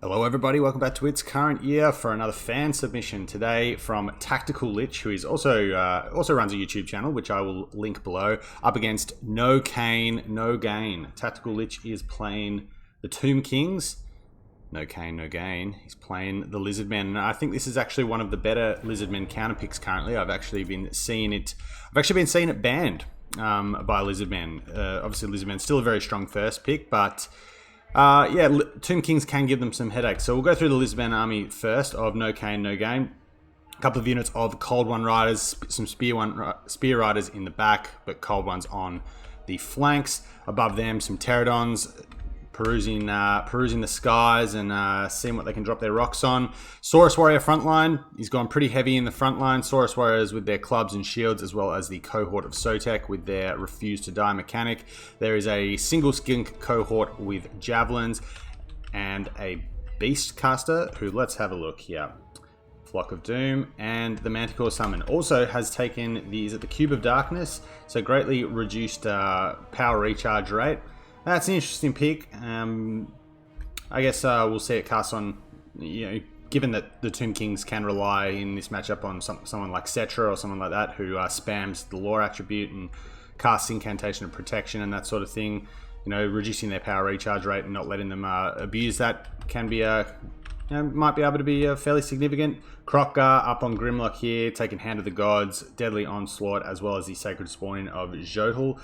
Hello everybody, welcome back to It's Current Year for another fan submission today from Tactical Lich, who is also runs a YouTube channel, which I will link below, up against No Cane, No Gain. Tactical Lich is playing the Tomb Kings. No Cane, No Gain. He's playing the Lizardmen. And I think this is actually one of the better Lizardmen counter picks currently. I've actually been seeing it banned by Lizardmen. Obviously Lizardmen's still a very strong first pick, but yeah, Tomb Kings can give them some headaches. So we'll go through the Lizardmen army first of No Cane, No Gain. A couple of units of Cold One Riders, some Spear Riders in the back, but Cold Ones on the flanks. Above them, some Pterodons perusing the skies and seeing what they can drop their rocks on. Saurus Warrior frontline. He's gone pretty heavy in the front line. Saurus Warriors with their clubs and shields, as well as the cohort of Sotek with their Refuse to Die mechanic. There is a single skink cohort with javelins and a beast caster who, let's have a look here. Flock of Doom, and the Manticore Summon also has taken the Cube of Darkness, so greatly reduced power recharge rate. That's an interesting pick. I guess we'll see it cast on, given that the Tomb Kings can rely in this matchup on someone like Cetra or someone like that who spams the Lore attribute and casts Incantation of Protection and that sort of thing. Reducing their power recharge rate and not letting them abuse that can be might be able to be fairly significant. Kroq-Gar up on Grimlock here, taking Hand of the Gods, Deadly Onslaught, as well as the Sacred Spawning of Jotl.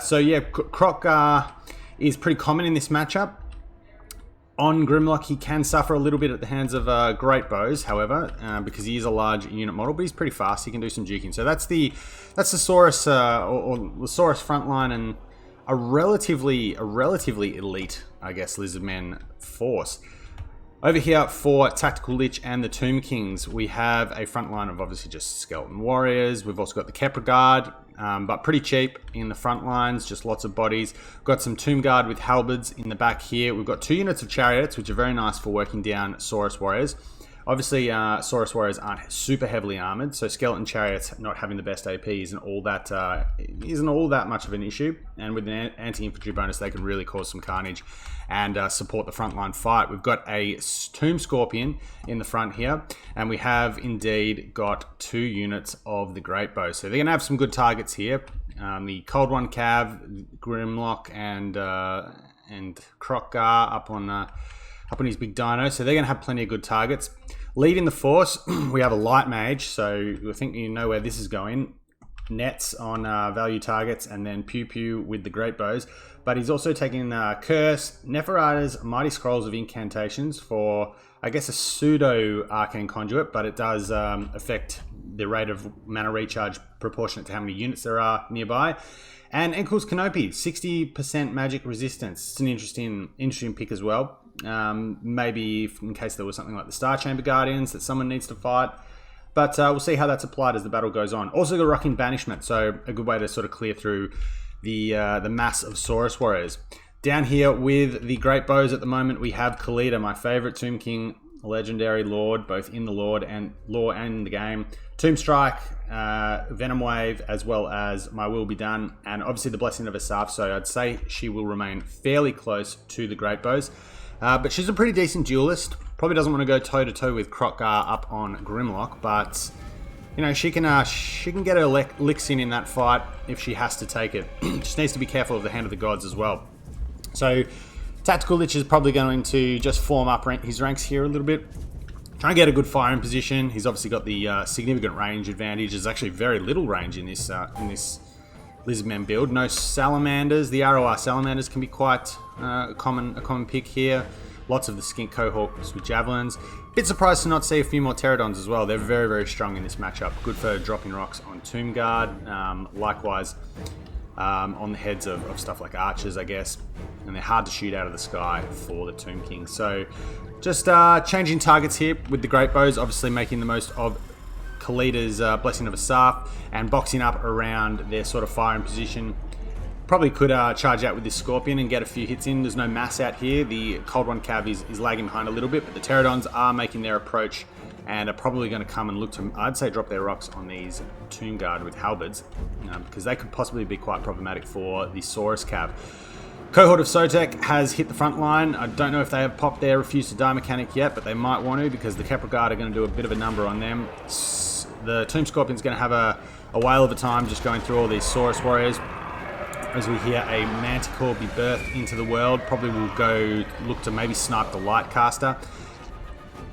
So yeah, Kroq-Gar is pretty common in this matchup. On Grimlock, he can suffer a little bit at the hands of Great Bows, however, because he is a large unit model, but he's pretty fast. He can do some juking. So that's the Saurus or the Saurus frontline and a relatively elite, I guess, Lizardmen force. Over here for Tactical Lich and the Tomb Kings, we have a front line of obviously just Skeleton Warriors. We've also got the Kepra Guard, but pretty cheap in the front lines, just lots of bodies. We've got some Tomb Guard with Halberds in the back here. We've got 2 units of Chariots, which are very nice for working down Saurus Warriors. Obviously, Saurus Warriors aren't super heavily armored, so Skeleton Chariots not having the best AP isn't all that much of an issue. And with an anti-infantry bonus, they can really cause some carnage and support the frontline fight. We've got a Tomb Scorpion in the front here, and we have indeed got 2 units of the Great Bow. So they're going to have some good targets here. The Cold One Cav, Grimlock, and Kroq-Gar up on his big dino, so they're going to have plenty of good targets. Leading the force, we have a Light Mage, so I think you know where this is going. Nets on value targets, and then Pew Pew with the Great Bows. But he's also taking Curse, Neferata's Mighty Scrolls of Incantations for, I guess, a pseudo Arcane Conduit, but it does affect the rate of mana recharge proportionate to how many units there are nearby. And Enkel's Canopy, 60% magic resistance. It's an interesting pick as well. Maybe in case there was something like the Star Chamber Guardians that someone needs to fight. But we'll see how that's applied as the battle goes on. Also got Rocking Banishment, so a good way to sort of clear through the mass of Saurus Warriors. Down here with the Great Bows at the moment, we have Khalida, my favorite Tomb King legendary lord, both in the lore and the game. Tomb Strike, Venom Wave, as well as My Will Be Done, and obviously the Blessing of Asaph, so I'd say she will remain fairly close to the Great Bows. But she's a pretty decent duelist. Probably doesn't want to go toe-to-toe with Kroq-Gar up on Grimlock, but she can get her licks in that fight if she has to take it. Just needs to be careful of the Hand of the Gods as well. So Tactical Lich is probably going to just form up his ranks here a little bit. Trying to get a good firing position. He's obviously got the significant range advantage. There's actually very little range in this Lizardmen build. No salamanders. The ROR salamanders can be quite a common pick here. Lots of the skink cohorts with javelins. Bit surprised to not see a few more Pterodons as well. They're very, very strong in this matchup. Good for dropping rocks on Tomb Guard. Likewise on the heads of stuff like archers, I guess. And they're hard to shoot out of the sky for the Tomb King. So just changing targets here with the Great Bows, obviously making the most of Khalida's Blessing of Asaph and boxing up around their sort of firing position. Probably could charge out with this Scorpion and get a few hits in. There's no mass out here. The Cold One Cav is lagging behind a little bit, but the Pterodons are making their approach and are probably going to come and look to, I'd say, drop their rocks on these Tomb Guard with Halberds, because they could possibly be quite problematic for the Saurus Cav. Cohort of Sotek has hit the front line. I don't know if they have popped their refuse to die mechanic yet, but they might want to because the Kepra Guard are going to do a bit of a number on them. The Tomb Scorpion's going to have a whale of a time just going through all these Saurus Warriors. As we hear a Manticore be birthed into the world, probably will go look to maybe snipe the Lightcaster.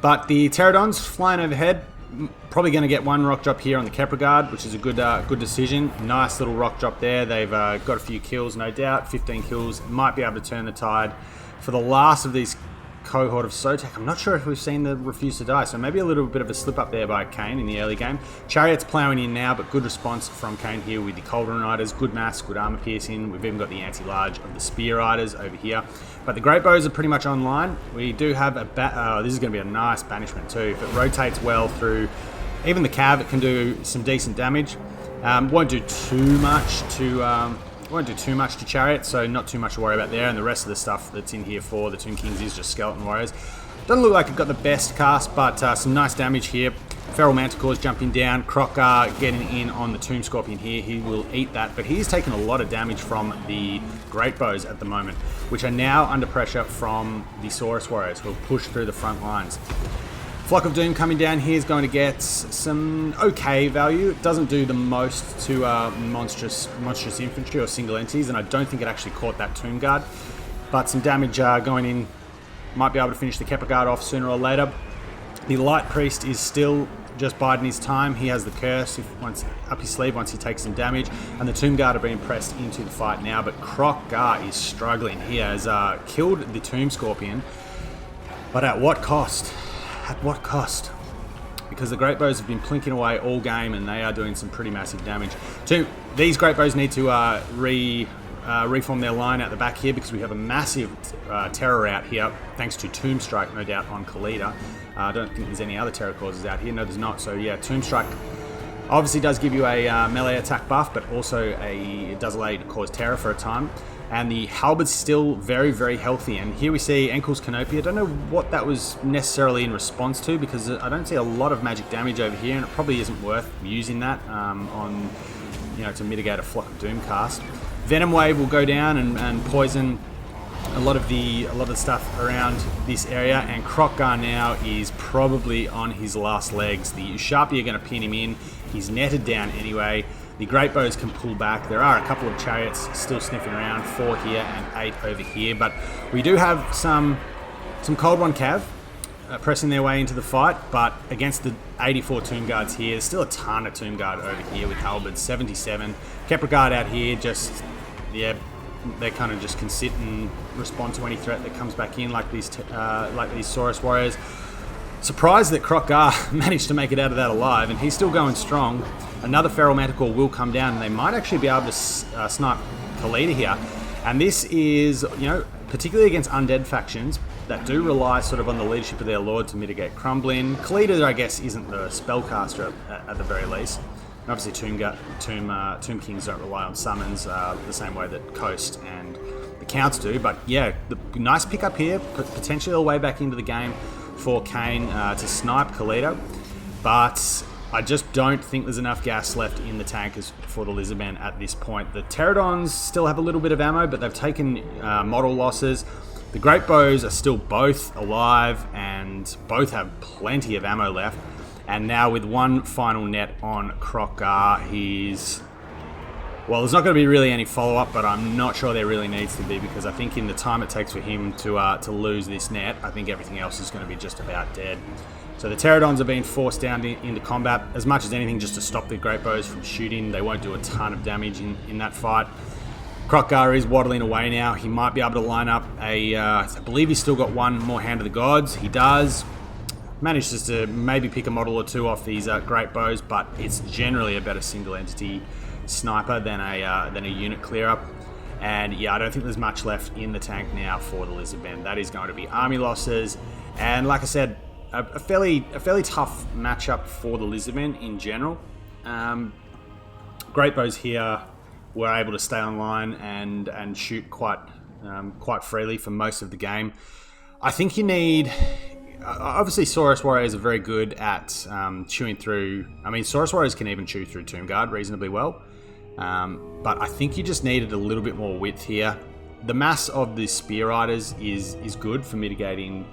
But the Pterodons flying overhead, probably going to get one rock drop here on the Kepra Guard, which is a good decision. Nice little rock drop there. They've got a few kills, no doubt. 15 kills. Might be able to turn the tide. For the last of these Cohort of Sotek, I'm not sure if we've seen the refuse to die, so maybe a little bit of a slip up there by Kane in the early game. Chariot's ploughing in now, but good response from Kane here with the Cauldron Riders. Good mass, good armor piercing. We've even got the anti-large of the Spear Riders over here. But the Great Bows are pretty much online. We do have a this is going to be a nice banishment too. If it rotates well through even the Cav, it can do some decent damage. Won't do too much to Chariot, so not too much to worry about there. And the rest of the stuff that's in here for the Tomb Kings is just Skeleton Warriors. Doesn't look like it got the best cast, but some nice damage here. Feral Manticores jumping down. Croc getting in on the Tomb Scorpion here. He will eat that, but he's taken a lot of damage from the Great Bows at the moment, which are now under pressure from the Saurus Warriors, who will push through the front lines. Flock of Doom coming down here is going to get some okay value. It doesn't do the most to monstrous infantry or single entities, and I don't think it actually caught that Tomb Guard. But some damage going in. Might be able to finish the Kepra Guard off sooner or later. The Light Priest is still just biding his time. He has the curse once up his sleeve once he takes some damage, and the Tomb Guard are being pressed into the fight now. But Croc is struggling here. Has killed the Tomb Scorpion, but at what cost? At what cost? Because the Great Bows have been plinking away all game, and they are doing some pretty massive damage. These Great Bows need to reform their line out the back here, because we have a massive terror out here, thanks to Tomb Strike, no doubt, on Khalida. I don't think there's any other terror causes out here. No, there's not. So yeah, Tomb Strike obviously does give you a melee attack buff, but also it does allow you to cause terror for a time. And the Halberd's still very, very healthy. And here we see Enkle's Canopy. I don't know what that was necessarily in response to, because I don't see a lot of magic damage over here, and it probably isn't worth using that on, to mitigate a Flock of Doom cast. Venom Wave will go down and poison a lot of the stuff around this area, and Croc now is probably on his last legs. The Sharpie are going to pin him in. He's netted down anyway. The Great Bows can pull back. There are a couple of Chariots still sniffing around, 4 here and 8 over here, but we do have some Cold One Cav pressing their way into the fight, but against the 84 Tomb Guards here, there's still a ton of Tomb Guard over here with Halberds, 77. Kepra Guard out here they kind of just can sit and respond to any threat that comes back in, like these Saurus Warriors. Surprised that Croc managed to make it out of that alive, and he's still going strong. Another Feral Manticore will come down, and they might actually be able to snipe Khalida here. And this is, particularly against undead factions that do rely sort of on the leadership of their lord to mitigate crumbling. Khalida, I guess, isn't the spellcaster at the very least. And obviously, Tomb Kings don't rely on summons the same way that Coast and the Counts do. But yeah, the nice pickup here, potentially a way back into the game for Kane to snipe Khalida. But I just don't think there's enough gas left in the tankers for the Lizardmen at this point. The Pterodons still have a little bit of ammo, but they've taken model losses. The Great Bows are still both alive and both have plenty of ammo left. And now with one final net on Croc, there's not going to be really any follow-up, but I'm not sure there really needs to be, because I think in the time it takes for him to lose this net, I think everything else is going to be just about dead. So the Pterodons are being forced down into combat, as much as anything just to stop the Great Bows from shooting. They won't do a ton of damage in that fight. Croc is waddling away now. He might be able to line up I believe he's still got one more Hand of the Gods. He does. Manages to maybe pick a model or two off these Great Bows, but it's generally a better single entity sniper than a unit clear up. And yeah, I don't think there's much left in the tank now for the Lizardmen. That is going to be army losses, and like I said, a fairly tough matchup for the Lizardmen in general. Great Bows here were able to stay online and shoot quite freely for most of the game. I think you need. Obviously, Saurus Warriors are very good at chewing through. I mean, Saurus Warriors can even chew through Tomb Guard reasonably well. But I think you just needed a little bit more width here. the mass of the Spear Riders is good for mitigating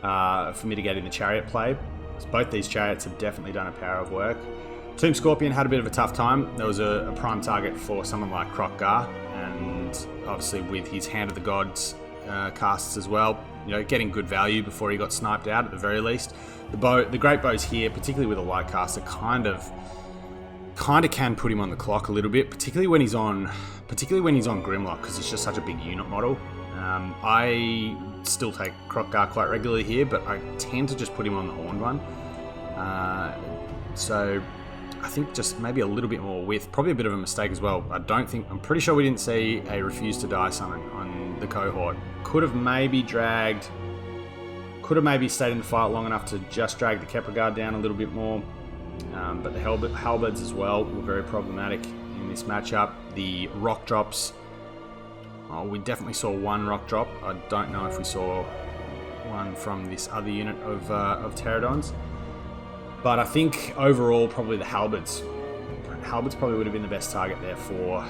the chariot play. So both these chariots have definitely done a power of work. Tomb Scorpion had a bit of a tough time. There was a prime target for someone like Krokgar, and obviously with his Hand of the Gods casts as well, you know, getting good value before he got sniped out at the very least. The great bows here, particularly with a light caster, kind of can put him on the clock a little bit, particularly when he's on Grimlock, because it's just such a big unit model. I still take Krokgar quite regularly here, but I tend to just put him on the Horned one. So I think just maybe a little bit more width, probably a bit of a mistake as well. I'm pretty sure we didn't see a Refuse to Die summon on the cohort. Could have maybe stayed in the fight long enough to just drag the Kepler Guard down a little bit more. But the halberds as well were very problematic in this matchup. The rock drops, we definitely saw one rock drop. I don't know if we saw one from this other unit of Pterodons. But I think overall, probably the halberds. Halberds probably would have been the best target there for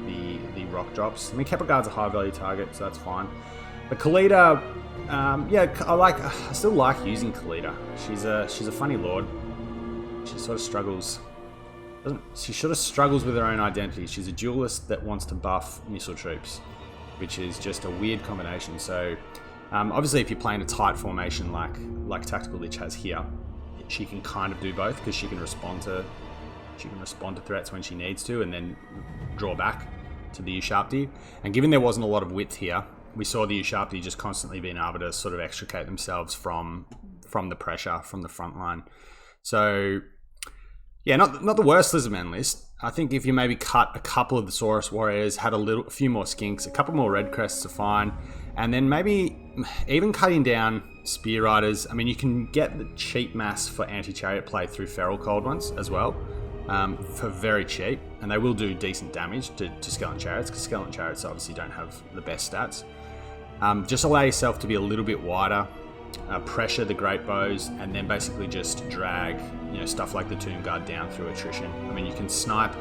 the rock drops. I mean, Kepler Guard's a high value target, so that's fine. But Khalida, I still like using Khalida. She's a funny lord. She sort of struggles. She sort of struggles with her own identity. She's a duelist that wants to buff missile troops, which is just a weird combination. So, obviously, if you're playing a tight formation like Tactical Lich has here, she can kind of do both, because she can respond to threats when she needs to, and then draw back to the Ushabti. And given there wasn't a lot of width here, we saw the Ushabti just constantly being able to sort of extricate themselves from the pressure from the front line. So, yeah, not the worst Lizardmen list. I think if you maybe cut a couple of the Saurus Warriors, had a few more Skinks, a couple more Red Crests are fine, and then maybe even cutting down Spear Riders. I mean, you can get the cheap mass for anti-chariot play through Feral Cold ones as well, for very cheap, and they will do decent damage to Skeleton Chariots, because Skeleton Chariots obviously don't have the best stats. Just allow yourself to be a little bit wider, pressure the Great Bows, and then basically just drag, stuff like the Tomb Guard down through attrition. I mean, you can snipe.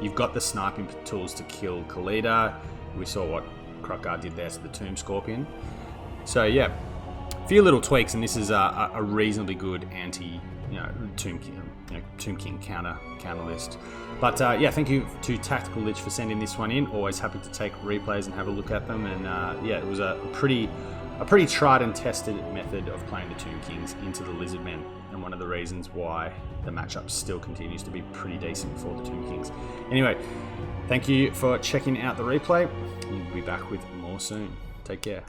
You've got the sniping tools to kill Khalida. We saw what Krokgar did there to the Tomb Scorpion. So yeah, a few little tweaks, and this is a reasonably good anti, Tomb King counter list. But yeah, thank you to Tactical Lich for sending this one in. Always happy to take replays and have a look at them. And yeah, it was a pretty tried and tested method of playing the Tomb Kings into the Lizardmen, and one of the reasons why the matchup still continues to be pretty decent for the Tomb Kings. Anyway, thank you for checking out the replay. We'll be back with more soon. Take care.